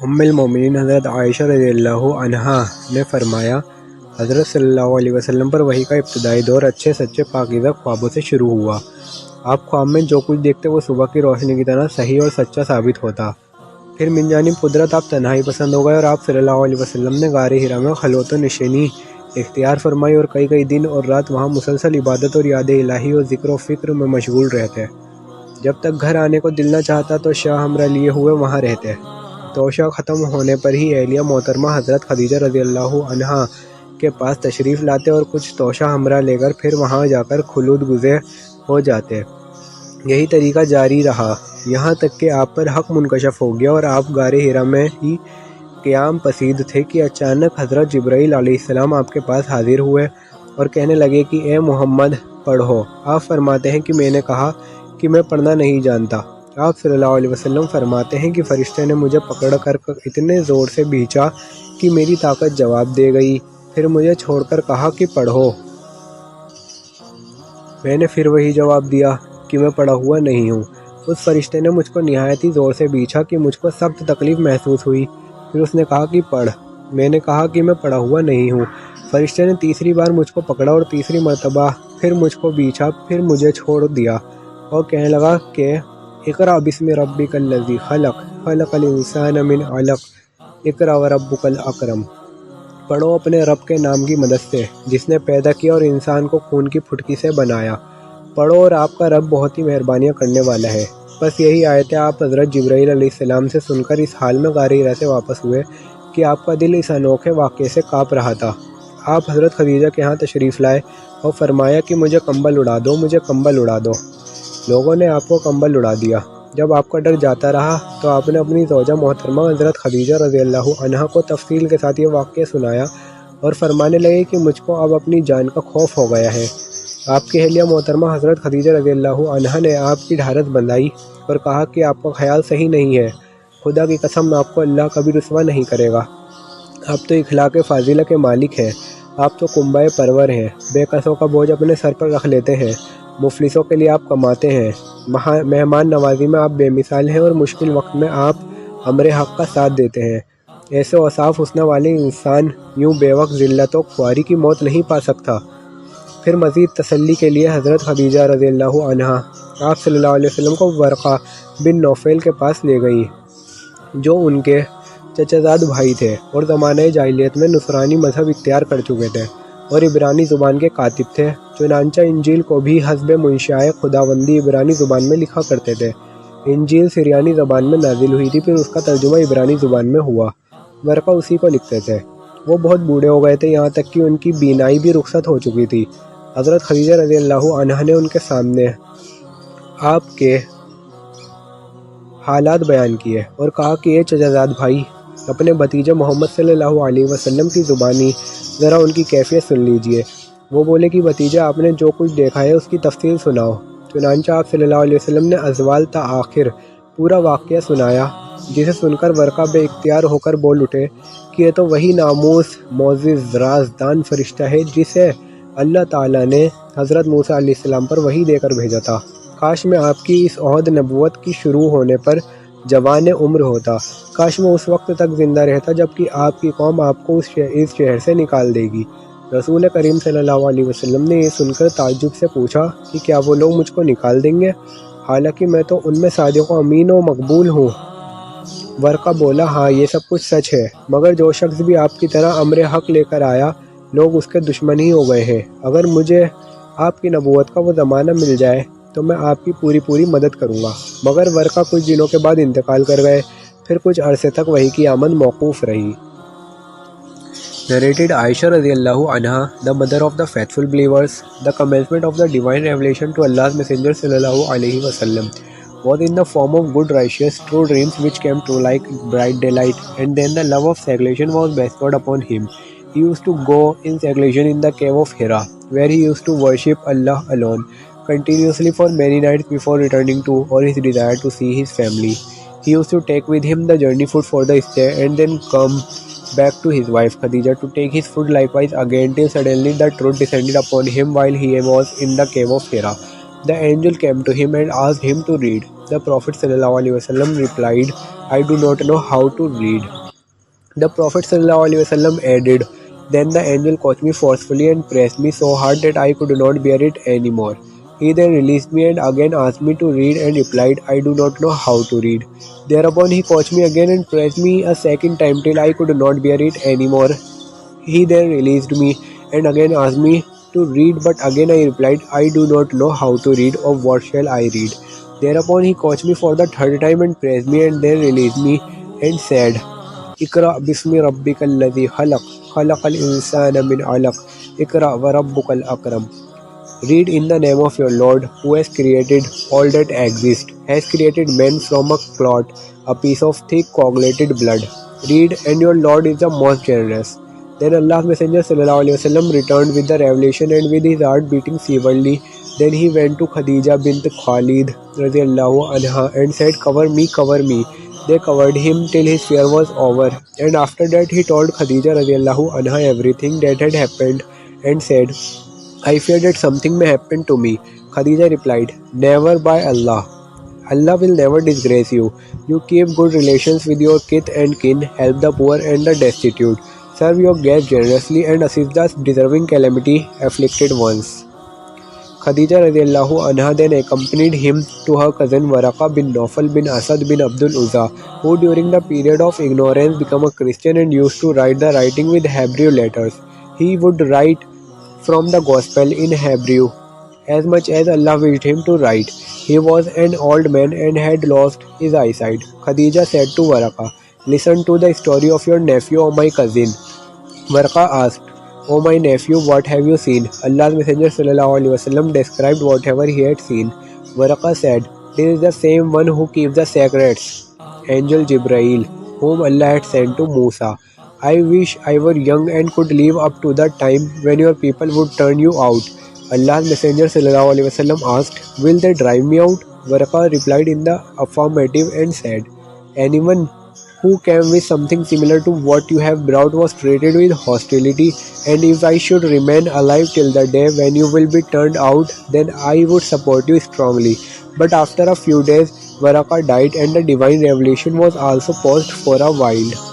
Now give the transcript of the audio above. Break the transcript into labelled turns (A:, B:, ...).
A: ام المومنین حضرت عائشہ رضی اللہ عنہا نے فرمایا، حضرت صلی اللہ علیہ وسلم پر وحی کا ابتدائی دور اچھے سچے پاکیزہ خوابوں سے شروع ہوا۔ آپ خواب میں جو کچھ دیکھتے وہ صبح کی روشنی کی طرح صحیح اور سچا ثابت ہوتا۔ پھر من جانب قدرت آپ تنہائی پسند ہو گئے اور آپ صلی اللہ علیہ وسلم نے غار حرا میں خلوت و نشینی اختیار فرمائی اور کئی دن اور رات وہاں مسلسل عبادت اور یاد الہی اور ذکر و فکر میں مشغول رہتے۔ جب تک گھر آنے کو دل نہ چاہتا تو شاہ ہمراہ لیے ہوئے وہاں رہتے۔ توشہ ختم ہونے پر ہی اہلیہ محترمہ حضرت خدیجہ رضی اللہ عنہا کے پاس تشریف لاتے اور کچھ توشہ ہمراہ لے کر پھر وہاں جا کر خلوت گزر ہو جاتے۔ یہی طریقہ جاری رہا یہاں تک کہ آپ پر حق منکشف ہو گیا اور آپ غار حرا میں ہی قیام پسید تھے کہ اچانک حضرت جبرائیل علیہ السلام آپ کے پاس حاضر ہوئے اور کہنے لگے کہ اے محمد پڑھو۔ آپ فرماتے ہیں کہ میں نے کہا کہ میں پڑھنا نہیں جانتا۔ آپ صلی اللہ علیہ وسلم فرماتے ہیں کہ فرشتے نے مجھے پکڑ کر اتنے زور سے بھینچا کہ میری طاقت جواب دے گئی، پھر مجھے چھوڑ کر کہا کہ پڑھو۔ میں نے پھر وہی جواب دیا کہ میں پڑھا ہوا نہیں ہوں۔ اس فرشتے نے مجھ کو نہایت ہی زور سے بھینچا کہ مجھ کو سخت تکلیف محسوس ہوئی، پھر اس نے کہا کہ پڑھ۔ میں نے کہا کہ میں پڑھا ہوا نہیں ہوں۔ فرشتے نے تیسری بار مجھ کو پکڑا اور تیسری مرتبہ پھر مجھ کو بھینچا، پھر مجھے چھوڑ دیا اور کہنے لگا کہ اقرأ بسم ربک الذی خلق خلق الانسان من علق اقرأ وربک الاکرم۔ پڑھو اپنے رب کے نام کی مدد سے جس نے پیدا کیا اور انسان کو خون کی پھٹکی سے بنایا۔ پڑھو اور آپ کا رب بہت ہی مہربانیاں کرنے والا ہے۔ بس یہی آیتیں آپ حضرت جبرائیل علیہ السلام سے سن کر اس حال میں غار حرا سے واپس ہوئے کہ آپ کا دل اس انوکھے واقعے سے کانپ رہا تھا۔ آپ حضرت خدیجہ کے ہاں تشریف لائے اور فرمایا کہ مجھے کمبل اڑا دو، مجھے کمبل اڑا دو۔ لوگوں نے آپ کو کمبل اڑا دیا۔ جب آپ کا ڈر جاتا رہا تو آپ نے اپنی زوجہ محترمہ حضرت خدیجہ رضی اللہ عنہا کو تفصیل کے ساتھ یہ واقعہ سنایا اور فرمانے لگے کہ مجھ کو اب اپنی جان کا خوف ہو گیا ہے۔ آپ کی اہلیہ محترمہ حضرت خدیجہ رضی اللہ عنہا نے آپ کی ڈھارس بندھائی اور کہا کہ آپ کا خیال صحیح نہیں ہے، خدا کی قسم آپ کو اللہ کبھی رسوا نہیں کرے گا۔ آپ تو اخلاق فاضلہ کے مالک ہیں، آپ تو کنبہ پرور ہیں، بے کسوں کا بوجھ اپنے سر پر رکھ لیتے ہیں، مفلسوں کے لیے آپ کماتے ہیں، مہمان نوازی میں آپ بے مثال ہیں اور مشکل وقت میں آپ امر حق کا ساتھ دیتے ہیں۔ ایسے اوصاف حسنہ والے انسان یوں بے وقت ذلت و خواری کی موت نہیں پا سکتا۔ پھر مزید تسلی کے لیے حضرت خدیجہ رضی اللہ عنہا آپ صلی اللہ علیہ وسلم کو ورقہ بن نوفل کے پاس لے گئی جو ان کے چچا زاد بھائی تھے اور زمانہ جاہلیت میں نصرانی مذہب اختیار کر چکے تھے اور عبرانی زبان کے کاتب تھے، چنانچہ انجیل کو بھی حسب منشائے خداوندی عبرانی زبان میں لکھا کرتے تھے۔ انجیل سریانی زبان میں نازل ہوئی تھی، پھر اس کا ترجمہ عبرانی زبان میں ہوا۔ ورقہ اسی کو لکھتے تھے۔ وہ بہت بوڑھے ہو گئے تھے، یہاں تک کہ ان کی بینائی بھی رخصت ہو چکی تھی۔ حضرت خدیجہ رضی اللہ عنہا نے ان کے سامنے آپ کے حالات بیان کیے اور کہا کہ یہ چچا زاد بھائی اپنے بھتیجے محمد صلی اللہ علیہ وسلم کی زبانی ذرا ان کی کیفیت سن لیجئے۔ وہ بولے کہ بھتیجا آپ نے جو کچھ دیکھا ہے اس کی تفصیل سناؤ۔ چنانچہ آپ صلی اللہ علیہ وسلم نے ازوال تا آخر پورا واقعہ سنایا، جسے سن کر ورقہ بے اختیار ہو کر بول اٹھے کہ یہ تو وہی ناموس معزز رازدان فرشتہ ہے جسے اللہ تعالیٰ نے حضرت موسیٰ علیہ السلام پر وحی دے کر بھیجا تھا۔ کاش میں آپ کی اس عہد نبوت کی شروع ہونے پر جوان عمر ہوتا، کاش میں اس وقت تک زندہ رہتا جب کہ آپ کی قوم آپ کو اس شہر سے نکال دے گی۔ رسول کریم صلی اللہ علیہ وسلم نے یہ سن کر تعجب سے پوچھا کہ کیا وہ لوگ مجھ کو نکال دیں گے، حالانکہ میں تو ان میں صادق و امین و مقبول ہوں۔ ورقہ بولا ہاں یہ سب کچھ سچ ہے، مگر جو شخص بھی آپ کی طرح امر حق لے کر آیا لوگ اس کے دشمن ہی ہو گئے ہیں۔ اگر مجھے آپ کی نبوت کا وہ زمانہ مل جائے تو میں آپ کی پوری مدد کروں گا۔ مگر ورقہ کچھ دنوں کے بعد انتقال کر گئے، پھر کچھ عرصے تک وحی کی آمد موقوف رہی۔ Narrated Aisha رضی اللہ عنہا, the mother of the faithful believers, the commencement of the divine revelation to Allah's Messenger sallallahu alaihi wasallam was in the form of good righteous true dreams which came true like bright daylight, and then the love of seclusion was bestowed upon him. He used to go in seclusion in the cave of Hira, where he used to worship Allah alone continuously for many nights before returning to or his desire to see his family. He used to take with him the journey food for the stay and then come back to his wife Khadija to take his food likewise again, till suddenly the truth descended upon him while he was in the cave of Hira. The angel came to him and asked him to read. The Prophet ﷺ replied, I do not know how to read. The Prophet ﷺ added, "Then the angel caught me forcefully and pressed me so hard that I could not bear it anymore. He then released me and again asked me to read and replied, I do not know how to read. Thereupon he caught me again and pressed me a second time till I could not bear it anymore. He then released me and again asked me to read, but again I replied, I do not know how to read, or what shall I read? Thereupon he caught me for the third time and praised me and then released me and said, Ikra bismi rabbika alladhi khalaq, khalaqal insana min alaq, Ikra wa rabbukal akram. Read in the name of your Lord, who has created all that exists, has created man from a clot, a piece of thick coagulated blood. Read, and your Lord is the most generous. Then Allah's Messenger ﷺ returned with the revelation and with his heart beating severely. Then he went to Khadija bint Khalid radiallahu anha and said, cover me. They covered him till his fear was over. And after that he told Khadija radiallahu anha everything that had happened and said, I fear that something may happen to me. Khadija replied, Never, by Allah. Allah will never disgrace you. You keep good relations with your kith and kin, help the poor and the destitute, serve your guests generously and assist the deserving calamity afflicted ones. Khadija radiallahu anha then accompanied him to her cousin Waraka bin Nawfal bin Asad bin Abdul Uzza, who during the period of ignorance became a Christian and used to write the writing with Hebrew letters. He would write from the Gospel in Hebrew, as much as Allah wished him to write. He was an old man and had lost his eyesight. Khadija said to Waraka, Listen to the story of your nephew or my cousin. Warqa asked, O my nephew, what have you seen? Allah's Messenger ﷺ described whatever he had seen. Warqa said, This is the same one who keeps the secrets, Angel Jibrail, whom Allah had sent to Musa. I wish I were young and could live up to the time when your people would turn you out. Allah's Messenger ﷺ asked, Will they drive me out? Warqa replied in the affirmative and said, Anyone who came with something similar to what you have brought was treated with hostility, and if I should remain alive till the day when you will be turned out, then I would support you strongly. But after a few days, Waraka died and the divine revelation was also paused for a while.